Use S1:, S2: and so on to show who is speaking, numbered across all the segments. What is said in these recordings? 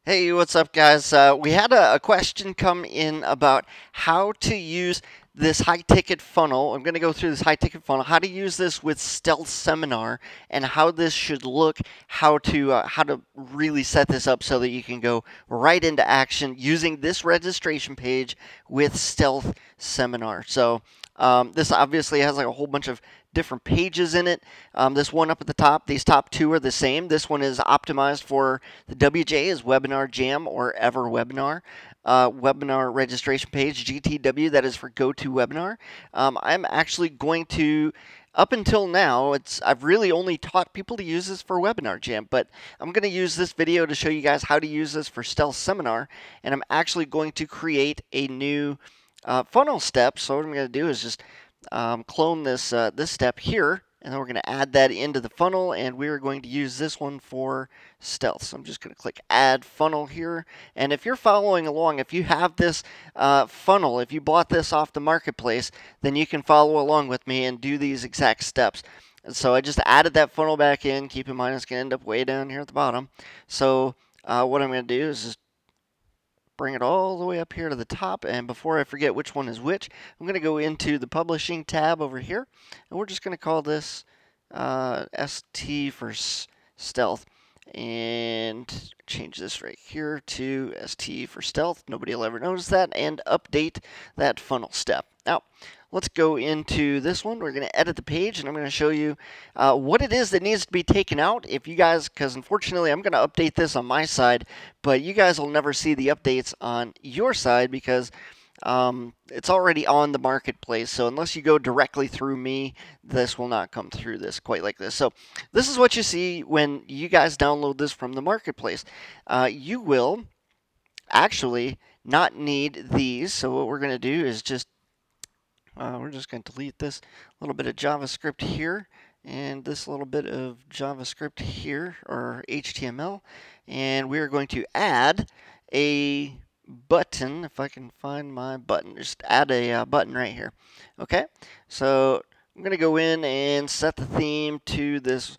S1: Hey, what's up, guys? We had a question come in about how to use this high-ticket funnel. I'm going to go through this high-ticket funnel, how to use this with Stealth Seminar, and how this should look, how to really set this up so that you can go right into action using this registration page with Stealth Seminar. So this obviously has like a whole bunch of different pages in it. This one up at the top, these top two are the same. This one is optimized for the WJ is WebinarJam or Ever Webinar. Webinar registration page, GTW, that is for GoToWebinar. I'm actually going to, up until now, I've really only taught people to use this for WebinarJam, but I'm going to use this video to show you guys how to use this for Stealth Seminar, and I'm actually going to create a new funnel step. So what I'm going to do is just clone this this step here, and then we're going to add that into the funnel, and we're going to use this one for Stealth. So I'm just going to click Add Funnel here, and if you're following along, if you have this funnel, if you bought this off the marketplace, then you can follow along with me and do these exact steps. And so I just added that funnel back in. Keep in mind it's going to end up way down here at the bottom. So what I'm going to do is just bring it all the way up here to the top, and before I forget which one is which, I'm going to go into the publishing tab over here, and we're just going to call this ST for Stealth, and change this right here to ST for Stealth. Nobody will ever notice that, and update that funnel step. Now, let's go into this one. We're going to edit the page, and I'm going to show you what it is that needs to be taken out. If you guys, because unfortunately I'm going to update this on my side, but you guys will never see the updates on your side because it's already on the marketplace. So unless you go directly through me, this will not come through this quite like this. So this is what you see when you guys download this from the marketplace. You will actually not need these. So what we're going to do is just we're just going to delete this little bit of JavaScript here and this little bit of JavaScript here, or HTML, and we're going to add a button. If I can find my button, just add a button right here. Okay, so I'm going to go in and set the theme to this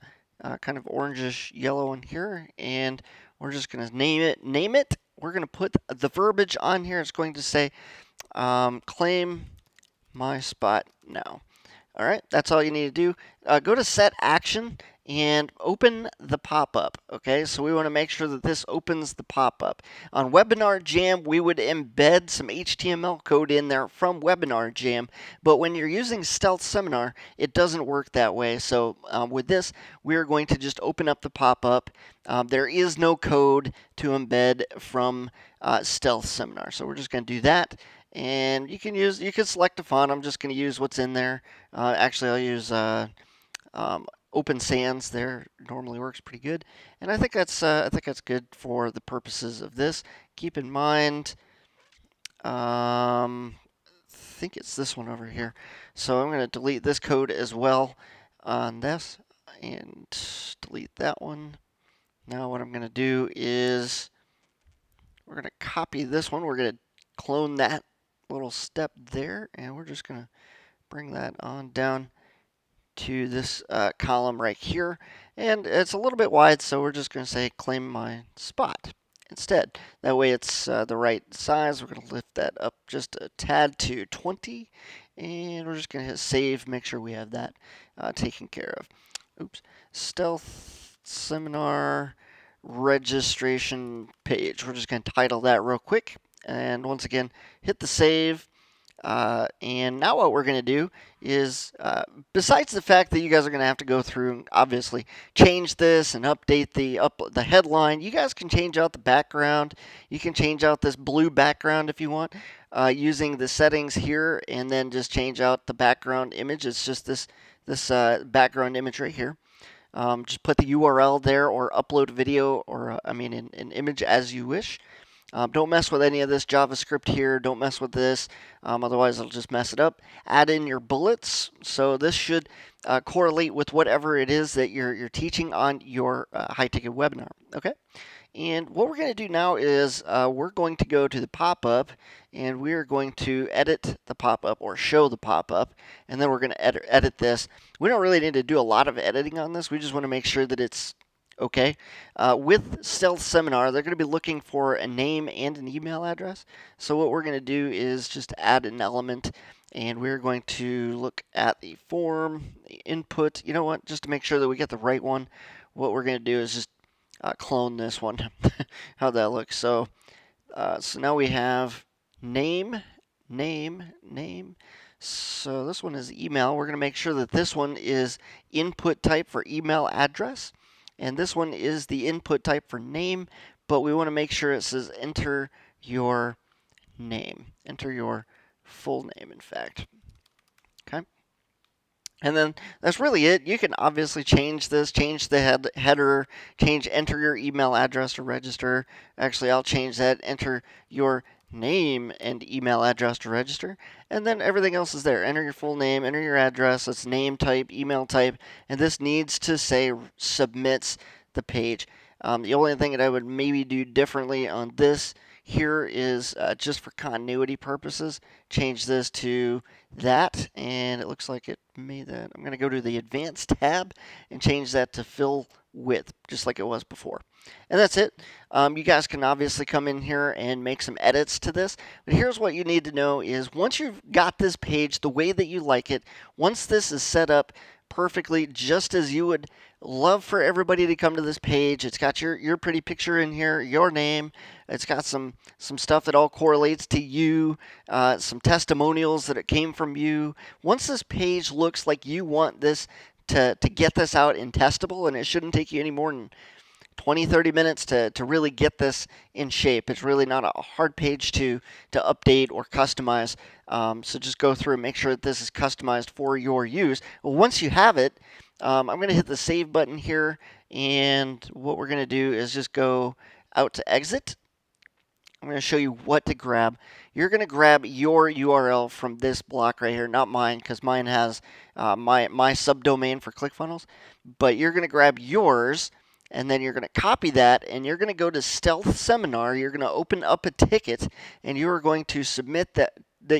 S1: kind of orangish yellow one here, and we're just going to name it. We're going to put the verbiage on here. It's going to say claim my spot now. All right, that's all you need to do. Go to set action and open the pop-up. Okay, so we want to make sure that this opens the pop-up. On WebinarJam, we would embed some HTML code in there from WebinarJam, but when you're using Stealth Seminar, it doesn't work that way. So with this, we're going to just open up the pop-up. There is no code to embed from Stealth Seminar, so we're just going to do that. And you can select a font. I'm just going to use what's in there. Actually, I'll use Open Sans. There normally works pretty good, and I think that's good for the purposes of this. Keep in mind, I think it's this one over here. So I'm going to delete this code as well on this, and delete that one. Now what I'm going to do is we're going to copy this one. We're going to clone that little step there, and we're just going to bring that on down to this column right here, and it's a little bit wide, so we're just going to say claim my spot instead. That way it's the right size. We're going to lift that up just a tad to 20, and we're just going to hit save, make sure we have that taken care of. Oops. Stealth Seminar registration page. We're just going to title that real quick. And once again, hit the save. And now what we're going to do is, besides the fact that you guys are going to have to go through and obviously change this and update the headline, you guys can change out the background. You can change out this blue background if you want, using the settings here, and then just change out the background image. It's just this background image right here. Just put the URL there, or upload a video, or an image as you wish. Don't mess with any of this JavaScript here. Don't mess with this. Otherwise, it'll just mess it up. Add in your bullets. So this should correlate with whatever it is that you're teaching on your high-ticket webinar. Okay. And what we're going to do now is we're going to go to the pop-up, and we're going to edit the pop-up, or show the pop-up, and then we're going to edit this. We don't really need to do a lot of editing on this. We just want to make sure that it's Okay, with Stealth Seminar, they're going to be looking for a name and an email address. So what we're going to do is just add an element, and we're going to look at the form, the input. You know what? Just to make sure that we get the right one, what we're going to do is just clone this one. How that looks. So, so now we have name, name. So this one is email. We're going to make sure that this one is input type for email address. And this one is the input type for name, but we want to make sure it says enter your name. Enter your full name, in fact. Okay. And then that's really it. You can obviously change this, change the header, enter your email address to register. Actually, I'll change that, enter your name and email address to register, and then everything else is there. Enter your full name, enter your address, it's name type, email type, and this needs to say submits the page. The only thing that I would maybe do differently on this here is just for continuity purposes, change this to that, and it looks like it made that. I'm going to go to the advanced tab and change that to fill width, just like it was before. And that's it. You guys can obviously come in here and make some edits to this. But here's what you need to know is once you've got this page the way that you like it, once this is set up perfectly just as you would love for everybody to come to this page, it's got your pretty picture in here, your name, it's got some stuff that all correlates to you, some testimonials that it came from you. Once this page looks like you want this to get this out in testable, and it shouldn't take you any more than 20-30 minutes to really get this in shape. It's really not a hard page to update or customize. So just go through and make sure that this is customized for your use. Well, once you have it, I'm going to hit the save button here, and what we're going to do is just go out to exit. I'm going to show you what to grab. You're going to grab your URL from this block right here, not mine, because mine has my subdomain for ClickFunnels. But you're going to grab yours, and then you're going to copy that, and you're going to go to Stealth Seminar. You're going to open up a ticket, and you are going to submit that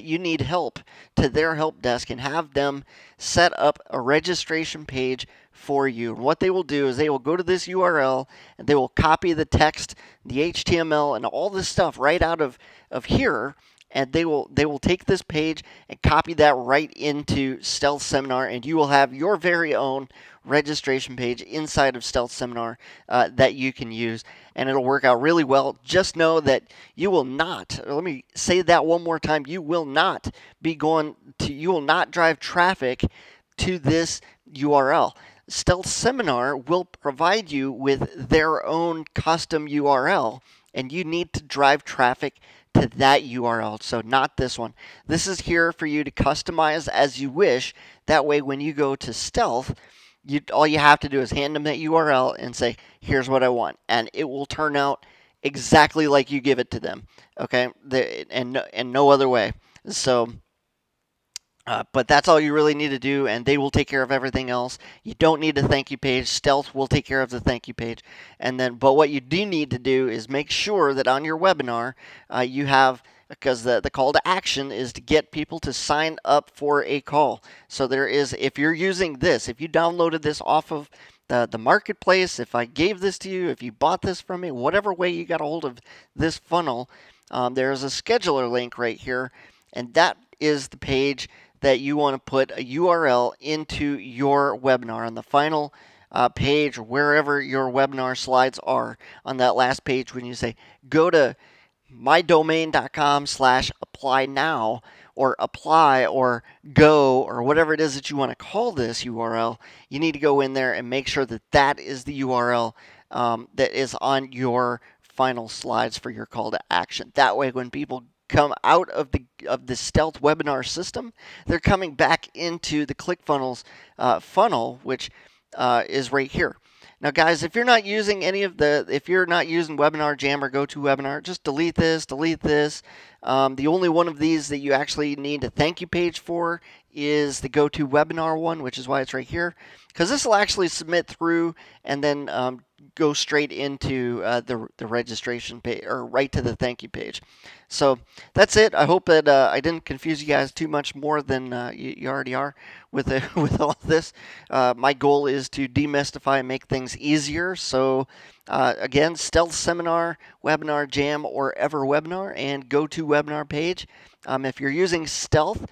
S1: you need help to their help desk and have them set up a registration page for you. And what they will do is they will go to this URL and they will copy the text, the HTML, and all this stuff right out of here, and they will take this page and copy that right into Stealth Seminar, and you will have your very own registration page inside of Stealth Seminar that you can use, and it'll work out really well. Just know that you will not, let me say that one more time, you will not drive traffic to this URL. Stealth Seminar will provide you with their own custom URL, and you need to drive traffic to that URL, so not this one. This is here for you to customize as you wish. That way, when you go to Stealth, all you have to do is hand them that URL and say, here's what I want, and it will turn out exactly like you give it to them, okay? And no other way. So, but that's all you really need to do, and they will take care of everything else. You don't need a thank you page. Stealth will take care of the thank you page. And then, but what you do need to do is make sure that on your webinar you have, because the call to action is to get people to sign up for a call. So there is, if you're using this, if you downloaded this off of the marketplace, if I gave this to you, if you bought this from me, whatever way you got a hold of this funnel, there's a scheduler link right here, and that is the page that you want to put a URL into your webinar. On the final page, or wherever your webinar slides are, on that last page, when you say go to mydomain.com/apply now, or apply, or go, or whatever it is that you want to call this URL, you need to go in there and make sure that that is the URL that is on your final slides for your call to action. That way, when people come out of the Stealth webinar system, they're coming back into the ClickFunnels funnel, which is right here. Now, guys, if you're not using if you're not using WebinarJam or GoToWebinar, just delete this, the only one of these that you actually need a thank you page for is the GoToWebinar one, which is why it's right here, because this will actually submit through, and then go straight into the registration page, or right to the thank you page. So that's it. I hope that I didn't confuse you guys too much more than you already are with with all of this. My goal is to demystify and make things easier. So again, Stealth Seminar, WebinarJam, or EverWebinar, and GoToWebinar page. If you're using Stealth,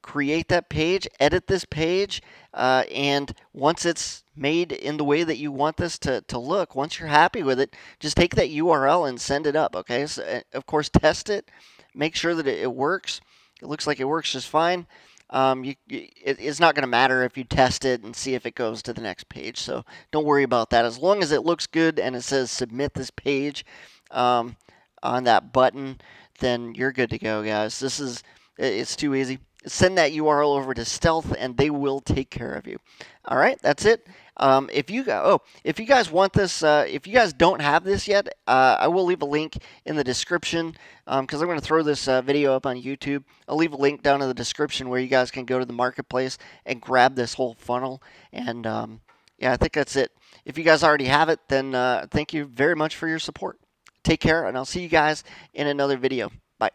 S1: create that page, edit this page, and once it's made in the way that you want this to look, once you're happy with it, just take that URL and send it up, okay? So, of course, test it, make sure that it works. It looks like it works just fine. It's not going to matter if you test it and see if it goes to the next page, so don't worry about that. As long as it looks good and it says submit this page on that button, then you're good to go, guys. It's too easy. Send that URL over to Stealth, and they will take care of you. All right, that's it. If you guys want this, if you guys don't have this yet, I will leave a link in the description because I'm going to throw this video up on YouTube. I'll leave a link down in the description where you guys can go to the marketplace and grab this whole funnel. And yeah, I think that's it. If you guys already have it, then thank you very much for your support. Take care, and I'll see you guys in another video. Bye.